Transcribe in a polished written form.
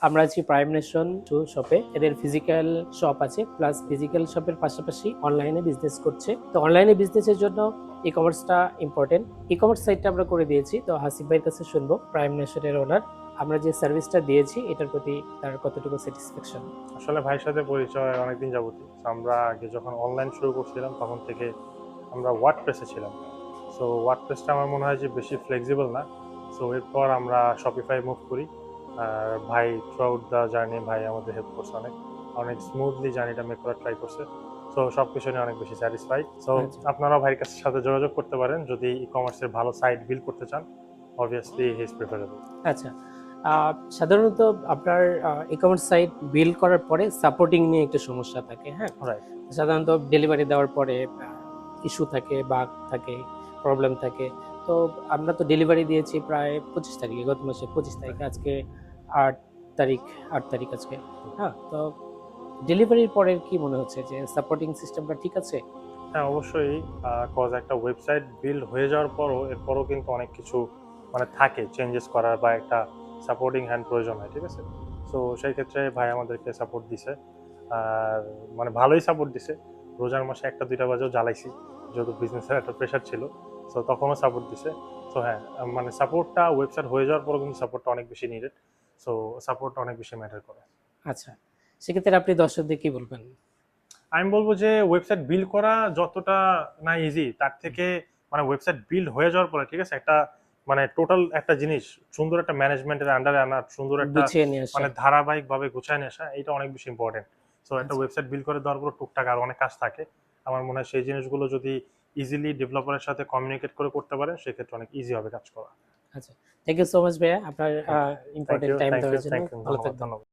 আমরা আছি prime nation two শপে। এদের ফিজিক্যাল শপ আছে, প্লাস ফিজিক্যাল শপের পাশাপাশি অনলাইনে বিজনেস করছে। তো অনলাইনে বিজনেসের জন্য ই কমার্সটা ইম্পর্টেন্ট। ই কমার্স সাইটটা আমরা করে দিয়েছি। তো হাসিব ভাইয়ের কাছে শুনবো, প্রাইম নেশনের ওনার, আমরা যে সার্ভিসটা দিয়েছি এটার প্রতি তার কতটুকু স্যাটিসফ্যাকশন। আসলে ভাইয়ের সাথে পরিচয় অনেকদিন যাবতই। আমরা আগে যখন অনলাইন শুরু করছিলাম তখন থেকে আমরা ওয়ার্ডপ্রেসে ছিলাম। সো ওয়ার্ডপ্রেসটা আমার মনে হয় যে বেশি ফ্লেক্সিবল না। সো এরপর আমরা শপিফাই মুভ করি। আর ভাই থ্রু আউট দ্য জার্নি ভাই আমাদের হেল্প করছে অনেক, অনেক স্মুথলি জার্নিটা মেক করার ট্রাই করছে। সো সব কিছু নিয়ে অনেক বেশি স্যাটিসফাই। সো আচ্ছা আপনারা ভাইয়ের কাছে সাথে যোগাযোগ করতে পারেন যদি ই কমার্সের ভালো সাইট বিল্ড করতে চান। Obviously he is preferable. আচ্ছা। সাধারণত আপনার ই কমার্স সাইট বিল্ড করার পরে সাপোর্টিং নিয়ে একটা সমস্যা থাকে, হ্যাঁ। রাইট। সাধারণত ডেলিভারি দেওয়ার পরে ইস্যু থাকে, বাগ থাকে, প্রবলেম থাকে। তো আমরা তো ডেলিভারি দিয়েছি প্রায় 25 তারিখে, গত মাসে 25 তারিখে, আজকে 8 তারিখ, 8 তারিখ আজকে। হ্যাঁ, তো ডেলিভারির পরে কি মনে হচ্ছে যে সাপোর্টিং সিস্টেমটা ঠিক আছে? হ্যাঁ, অবশ্যই। কজ একটা ওয়েবসাইট বিল্ড হয়ে যাওয়ার পরও এরপরও কিন্তু অনেক কিছু মানে থাকে চেঞ্জেস করার বা একটা সাপোর্টিং হ্যান্ড প্রয়োজন হয়, ঠিক আছে? সো সেই ক্ষেত্রে ভাই আমাদেরকে সাপোর্ট দিছে। আর মানে ভালোই সাপোর্ট দিছে। রোজার মাসে ১টা ২টা বাজেও জ্বালাইছি। যেহেতু বিজনেসের একটা প্রেশার ছিল। সো তখনও সাপোর্ট দিছে। সো হ্যাঁ, মানে সাপোর্টটা ওয়েবসাইট হয়ে যাওয়ার পরও কিন্তু সাপোর্টটা অনেক বেশি নিডেড। সো সাপোর্টটা অনেক বেশি ম্যাটার করে। আচ্ছা, সেক্ষেত্রে আপনি দর্শকদের কি বলবেন? আমি বলবো যে ওয়েবসাইট বিল্ড করা যতটা না ইজি তার থেকে মানে ওয়েবসাইট বিল্ড হয়ে যাওয়ার পরে, ঠিক আছে, একটা মানে টোটাল একটা জিনিস সুন্দর একটা ম্যানেজমেন্টের আন্ডারে আনা, সুন্দর একটা গুছিয়ে নিয়ে আসা। মানে ধারাবাহিক ভাবে গুছায় নিয়ে আসা, এটা অনেক বেশি ইম্পর্টেন্ট। সো একটা আচ্ছা। ওয়েবসাইট বিল্ড করে দেওয়ার পর টুকটাক আর অনেক কাজ থাকে। আমার মনে হয় সেই জিনিসগুলো যদি ইজিলি ডেভেলপারের সাথে কমিউনিকেট করে করতে পারে সেক্ষেত্রে অনেক ইজি হবে কাজ করা। আচ্ছা, থ্যাংক ইউ সো মাচ ভাইয়া, আপনার thank you, important time thank you, দেওয়ার জন্য। থ্যাংক ইউ, ভালো ধন্যবাদ, থাকবেন। ধন্যবাদ।